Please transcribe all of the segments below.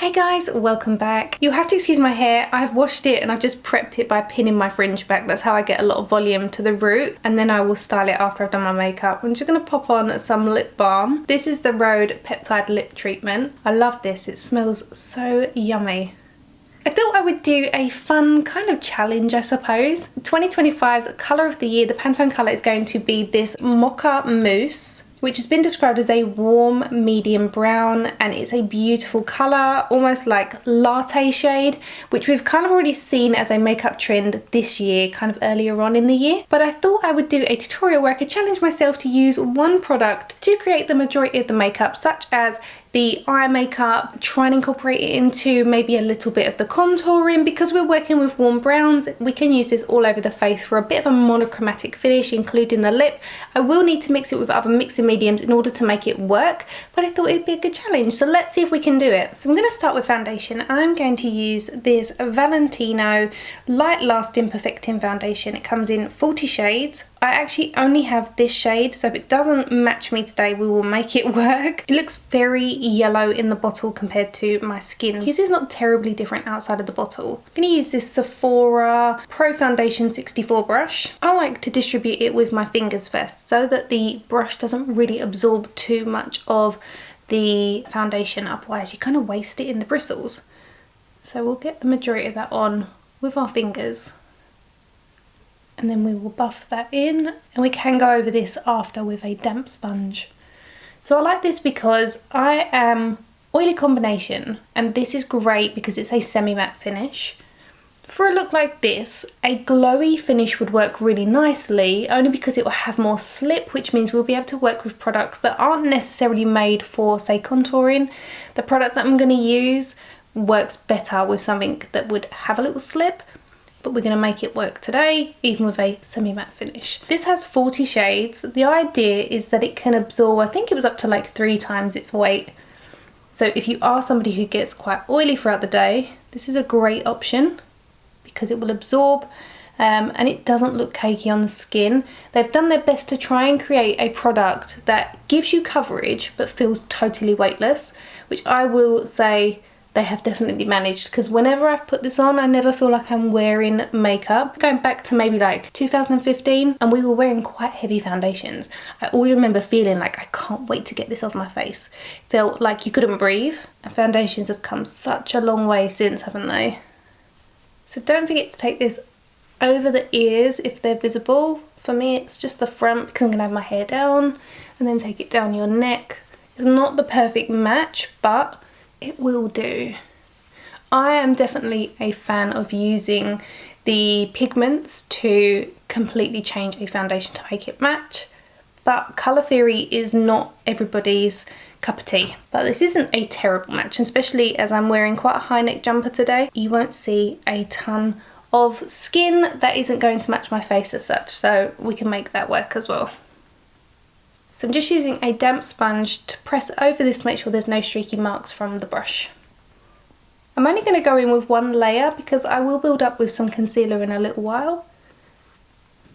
Hey guys, welcome back. You'll have to excuse my hair. I've washed it and I've just prepped it by pinning my fringe back. That's how I get a lot of volume to the root, and then I will style it after I've done my makeup. I'm just gonna pop on some lip balm. This is the Rhode Peptide lip treatment. I love this, it smells so yummy. I thought I would do a fun kind of challenge, I suppose. 2025's colour of the year, the Pantone colour is going to be this Mocha Mousse, which has been described as a warm medium brown, and it's a beautiful colour, almost like latte shade, which we've kind of already seen as a makeup trend this year, kind of earlier on in the year. But I thought I would do a tutorial where I could challenge myself to use one product to create the majority of the makeup, such as the eye makeup, try and incorporate it into maybe a little bit of the contouring. Because we're working with warm browns, we can use this all over the face for a bit of a monochromatic finish, including the lip. I will need to mix it with other mixing mediums in order to make it work, but I thought it'd be a good challenge, so let's see if we can do it. So I'm going to start with foundation. I'm going to use this Valentino Light Lasting Perfecting Foundation. It comes in 40 shades. I actually only have this shade, so if it doesn't match me today, we will make it work. It looks very yellow in the bottle compared to my skin. This is not terribly different outside of the bottle. I'm going to use this Sephora Pro Foundation 64 brush. I like to distribute it with my fingers first so that the brush doesn't really absorb too much of the foundation, otherwise you kind of waste it in the bristles. So we'll get the majority of that on with our fingers, and then we will buff that in, and we can go over this after with a damp sponge. So I like this because I am oily combination, and this is great because it's a semi-matte finish. For a look like this, a glowy finish would work really nicely, only because it will have more slip, which means we'll be able to work with products that aren't necessarily made for, say, contouring. The product that I'm going to use works better with something that would have a little slip, but we're going to make it work today, even with a semi-matte finish. This has 40 shades. The idea is that it can absorb, I think it was up to like 3 times its weight. So if you are somebody who gets quite oily throughout the day, this is a great option because it will absorb and it doesn't look cakey on the skin. They've done their best to try and create a product that gives you coverage but feels totally weightless, which I will say they have definitely managed, because whenever I've put this on, I never feel like I'm wearing makeup. Going back to maybe like 2015, and we were wearing quite heavy foundations, I always remember feeling like I can't wait to get this off my face. Felt like you couldn't breathe. And foundations have come such a long way since, haven't they? So don't forget to take this over the ears if they're visible. For me, it's just the front because I'm gonna have my hair down, and then take it down your neck. It's not the perfect match, but it will do. I am definitely a fan of using the pigments to completely change a foundation to make it match, but colour theory is not everybody's cup of tea. But this isn't a terrible match, especially as I'm wearing quite a high neck jumper today. You won't see a ton of skin that isn't going to match my face as such, so we can make that work as well. So I'm just using a damp sponge to press over this to make sure there's no streaky marks from the brush. I'm only going to go in with one layer because I will build up with some concealer in a little while.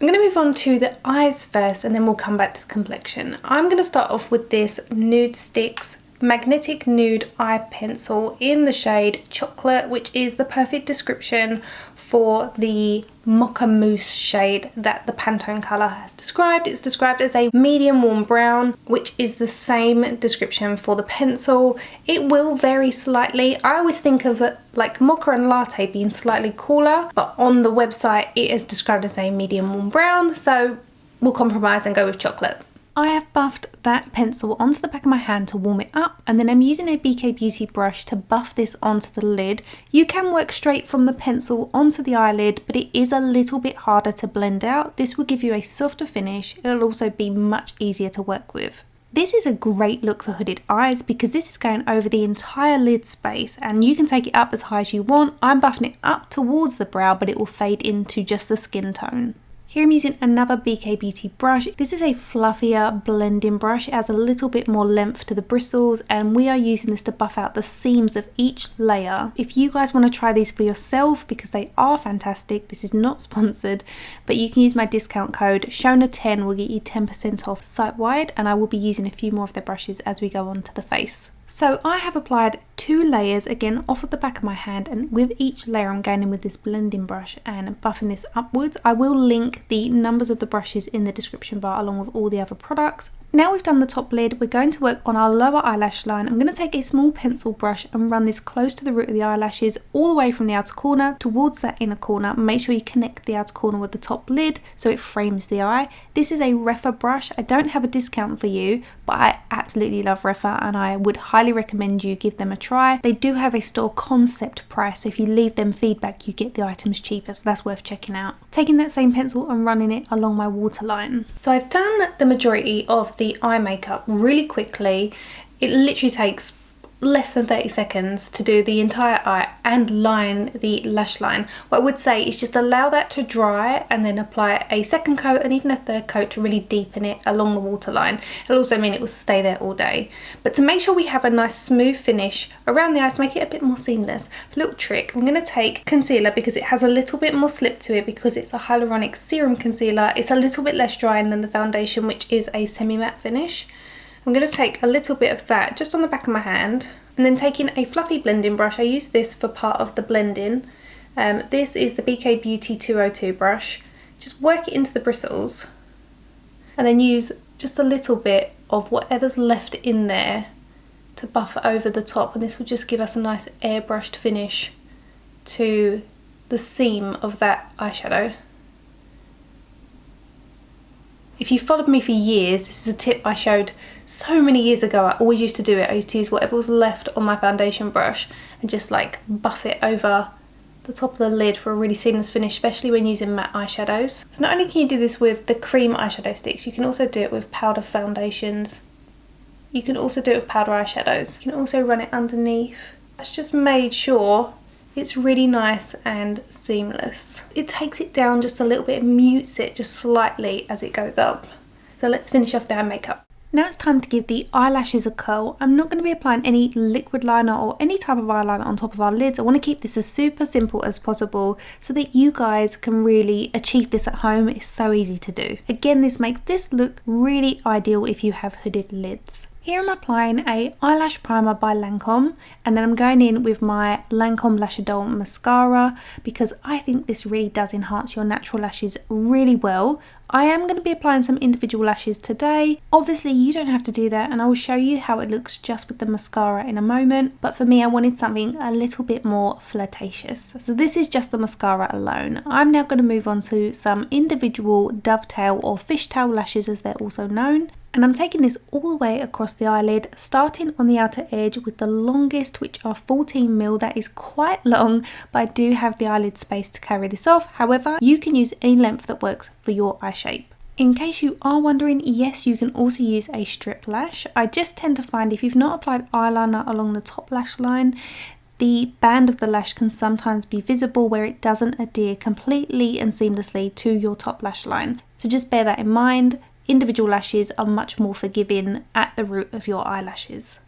I'm going to move on to the eyes first, and then we'll come back to the complexion. I'm going to start off with this NUDESTIX Magnetic Nude Eye Pencil in the shade Chocolate, which is the perfect description for the Mocha Mousse shade that the Pantone colour has described. It's described as a medium warm brown, which is the same description for the pencil. It will vary slightly. I always think of it like mocha and latte being slightly cooler, but on the website it is described as a medium warm brown, so we'll compromise and go with chocolate. I have buffed that pencil onto the back of my hand to warm it up, and then I'm using a BK Beauty brush to buff this onto the lid. You can work straight from the pencil onto the eyelid, but it is a little bit harder to blend out. This will give you a softer finish. It'll also be much easier to work with. This is a great look for hooded eyes because this is going over the entire lid space, and you can take it up as high as you want. I'm buffing it up towards the brow, but it will fade into just the skin tone. Here I'm using another BK Beauty brush. This is a fluffier blending brush. It has a little bit more length to the bristles, and we are using this to buff out the seams of each layer. If you guys want to try these for yourself, because they are fantastic, this is not sponsored, but you can use my discount code Shonagh10 will get you 10% off site-wide, and I will be using a few more of their brushes as we go on to the face. So I have applied 2 layers again off of the back of my hand, and with each layer I'm going in with this blending brush and buffing this upwards. I will link the numbers of the brushes in the description bar along with all the other products. Now we've done the top lid, we're going to work on our lower eyelash line. I'm going to take a small pencil brush and run this close to the root of the eyelashes, all the way from the outer corner towards that inner corner. Make sure you connect the outer corner with the top lid so it frames the eye. This is a Refa brush. I don't have a discount for you, but I absolutely love Refa and I would highly recommend you give them a try. They do have a store concept price, so if you leave them feedback you get the items cheaper, so that's worth checking out. Taking that same pencil and running it along my waterline. So I've done the majority of the eye makeup really quickly. It literally takes less than 30 seconds to do the entire eye and line the lash line. What I would say is just allow that to dry and then apply a second coat and even a third coat to really deepen it along the waterline. It'll also mean it will stay there all day. But to make sure we have a nice smooth finish around the eyes to make it a bit more seamless, a little trick, I'm going to take concealer because it has a little bit more slip to it because it's a hyaluronic serum concealer. It's a little bit less drying than the foundation, which is a semi-matte finish. I'm going to take a little bit of that just on the back of my hand, and then taking a fluffy blending brush. I use this for part of the blending. This is the BK Beauty 202 brush. Just work it into the bristles and then use just a little bit of whatever's left in there to buff over the top, and this will just give us a nice airbrushed finish to the seam of that eyeshadow. If you followed me for years, this is a tip I showed so many years ago. I always used to do it. I used to use whatever was left on my foundation brush and just like buff it over the top of the lid for a really seamless finish, especially when using matte eyeshadows. So not only can you do this with the cream eyeshadow sticks, you can also do it with powder foundations. You can also do it with powder eyeshadows. You can also run it underneath. That's just made sure it's really nice and seamless. It takes it down just a little bit, mutes it just slightly as it goes up. So let's finish off the eye makeup. Now it's time to give the eyelashes a curl. I'm not going to be applying any liquid liner or any type of eyeliner on top of our lids. I want to keep this as super simple as possible so that you guys can really achieve this at home. It's so easy to do. Again, this makes this look really ideal if you have hooded lids. Here I'm applying a eyelash primer by Lancome, and then I'm going in with my Lancome Lash Adult mascara because I think this really does enhance your natural lashes really well. I am going to be applying some individual lashes today. Obviously you don't have to do that, and I will show you how it looks just with the mascara in a moment, but for me I wanted something a little bit more flirtatious. So this is just the mascara alone. I'm now going to move on to some individual dovetail or fishtail lashes as they're also known. And I'm taking this all the way across the eyelid, starting on the outer edge with the longest, which are 14mm. That is quite long, but I do have the eyelid space to carry this off. However, you can use any length that works for your eye shape. In case you are wondering, yes, you can also use a strip lash. I just tend to find if you've not applied eyeliner along the top lash line, the band of the lash can sometimes be visible where it doesn't adhere completely and seamlessly to your top lash line. So just bear that in mind. Individual lashes are much more forgiving at the root of your eyelashes.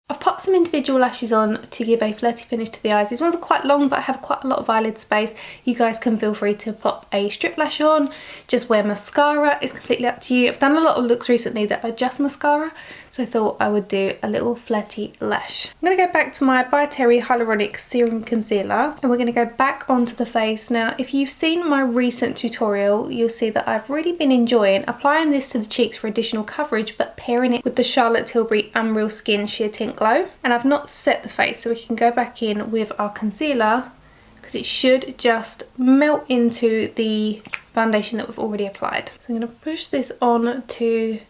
I've popped some individual lashes on to give a flirty finish to the eyes. These ones are quite long but have quite a lot of eyelid space. You guys can feel free to pop a strip lash on, just wear mascara, it's completely up to you. I've done a lot of looks recently that are just mascara, so I thought I would do a little flirty lash. I'm going to go back to my By Terry Hyaluronic Serum Concealer and we're going to go back onto the face. Now if you've seen my recent tutorial, you'll see that I've really been enjoying applying this to the cheeks for additional coverage but pairing it with the Charlotte Tilbury Unreal Skin Sheer Tint Glow. And I've not set the face, so we can go back in with our concealer because it should just melt into the foundation that we've already applied. So I'm going to push this on to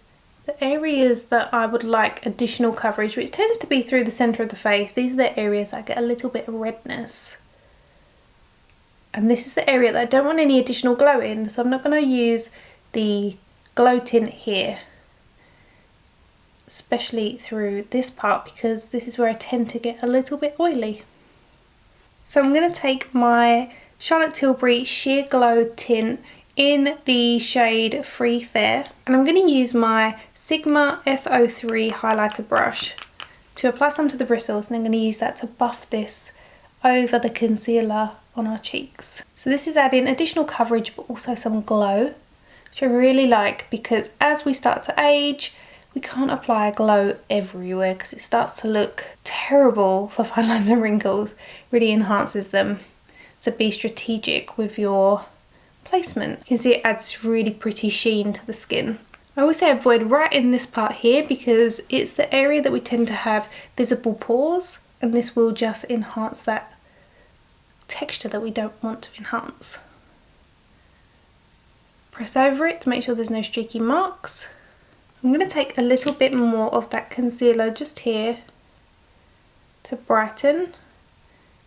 the areas that I would like additional coverage, which tends to be through the centre of the face. These are the areas that get a little bit of redness. And this is the area that I don't want any additional glow in, so I'm not going to use the glow tint here, especially through this part because this is where I tend to get a little bit oily. So I'm going to take my Charlotte Tilbury Sheer Glow tint in the shade Free Fair, and I'm going to use my Sigma F03 highlighter brush to apply some to the bristles, and I'm going to use that to buff this over the concealer on our cheeks. So this is adding additional coverage but also some glow, which I really like because as we start to age, we can't apply a glow everywhere because it starts to look terrible for fine lines and wrinkles. Really enhances them. So be strategic with your placement. You can see it adds really pretty sheen to the skin. I always say avoid right in this part here because it's the area that we tend to have visible pores, and this will just enhance that texture that we don't want to enhance. Press over it to make sure there's no streaky marks. I'm going to take a little bit more of that concealer just here to brighten,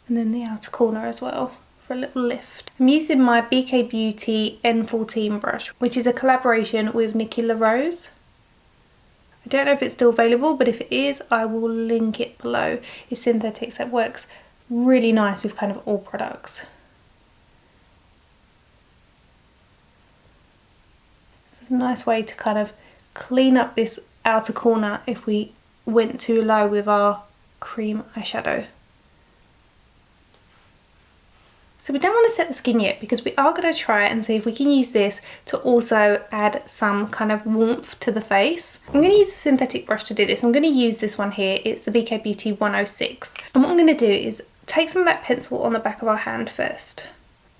and then the outer corner as well for a little lift. I'm using my BK Beauty N14 brush, which is a collaboration with Nikki LaRose. I don't know if it's still available, but if it is, I will link it below. It's synthetics that works really nice with kind of all products. It's a nice way to kind of clean up this outer corner if we went too low with our cream eyeshadow. So we don't want to set the skin yet because we are going to try and see if we can use this to also add some kind of warmth to the face. I'm going to use a synthetic brush to do this. I'm going to use this one here. It's the BK Beauty 106. And what I'm going to do is take some of that pencil on the back of our hand first.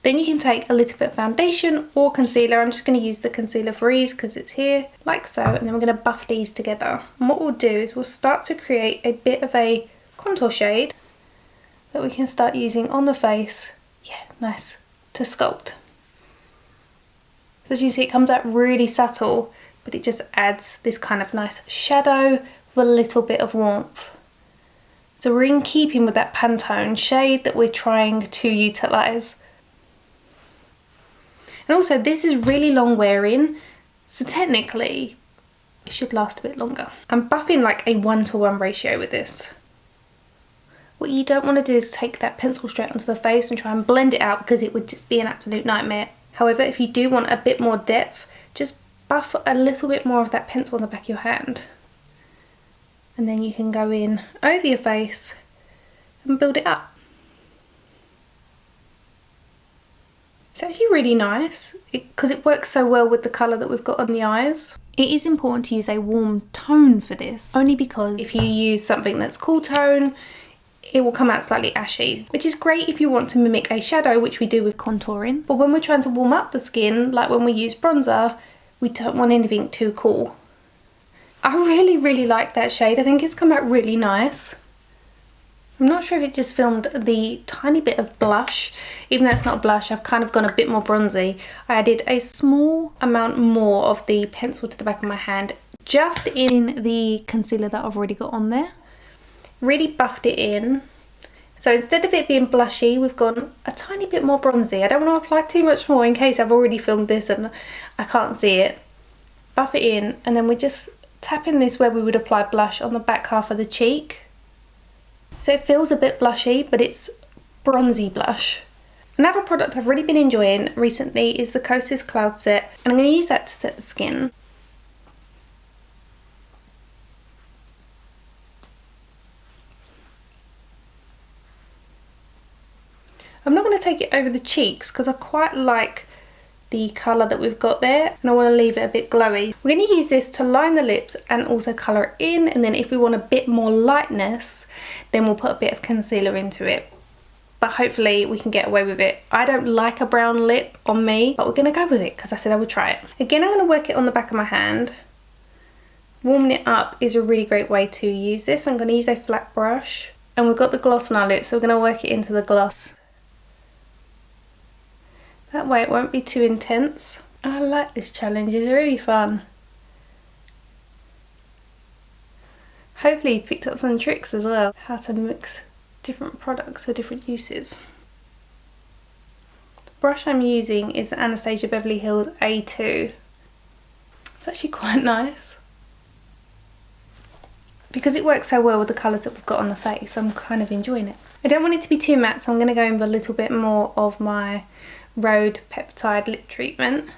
Then you can take a little bit of foundation or concealer. I'm just going to use the concealer for ease because it's here, like so. And then we're going to buff these together. And what we'll do is we'll start to create a bit of a contour shade that we can start using on the face. Yeah, nice to sculpt. So as you see, it comes out really subtle, but it just adds this kind of nice shadow with a little bit of warmth. So we're in keeping with that Pantone shade that we're trying to utilise. And also this is really long wearing, so technically it should last a bit longer. I'm buffing like a 1:1 ratio with this. What you don't want to do is take that pencil straight onto the face and try and blend it out because it would just be an absolute nightmare. However, if you do want a bit more depth, just buff a little bit more of that pencil on the back of your hand. And then you can go in over your face and build it up. It's actually really nice because it works so well with the colour that we've got on the eyes. It is important to use a warm tone for this, only because if you use something that's cool tone, it will come out slightly ashy, which is great if you want to mimic a shadow, which we do with contouring. But when we're trying to warm up the skin, like when we use bronzer, we don't want anything too cool. I really like that shade. I think it's come out really nice. I'm not sure if it just filmed the tiny bit of blush. Even though it's not blush, I've kind of gone a bit more bronzy. I added a small amount more of the pencil to the back of my hand, just in the concealer that I've already got on there. Really buffed it in. So instead of it being blushy, we've gone a tiny bit more bronzy. I don't want to apply too much more in case I've already filmed this and I can't see it. Buff it in, and then we're just tapping this where we would apply blush on the back half of the cheek. So it feels a bit blushy, but it's bronzy blush. Another product I've really been enjoying recently is the Kosas Cloud Set, and I'm going to use that to set the skin. I'm not going to take it over the cheeks because I quite like the colour that we've got there, and I want to leave it a bit glowy. We're going to use this to line the lips and also colour it in, and then if we want a bit more lightness, then we'll put a bit of concealer into it. But hopefully we can get away with it. I don't like a brown lip on me, but we're going to go with it because I said I would try it. Again, I'm going to work it on the back of my hand. Warming it up is a really great way to use this. I'm going to use a flat brush, and we've got the gloss on our lips, so we're going to work it into the gloss. That way it won't be too intense. I like this challenge, it's really fun. Hopefully you picked up some tricks as well, how to mix different products for different uses. The brush I'm using is the Anastasia Beverly Hills A2. It's actually quite nice. Because it works so well with the colours that we've got on the face, I'm kind of enjoying it. I don't want it to be too matte, so I'm going to go in with a little bit more of my Rhode Peptide lip treatment.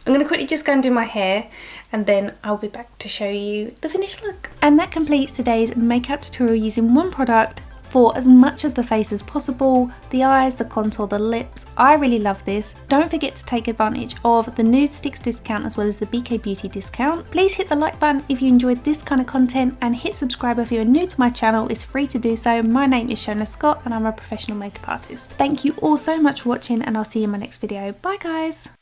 I'm going to quickly just go and do my hair, and then I'll be back to show you the finished look. And that completes today's makeup tutorial using one product, for as much of the face as possible, the eyes, the contour, the lips. I really love this. Don't forget to take advantage of the NUDESTIX discount as well as the BK Beauty discount. Please hit the like button if you enjoyed this kind of content, and hit subscribe if you're new to my channel. It's free to do so. My name is Shonagh Scott and I'm a professional makeup artist. Thank you all so much for watching, and I'll see you in my next video. Bye guys!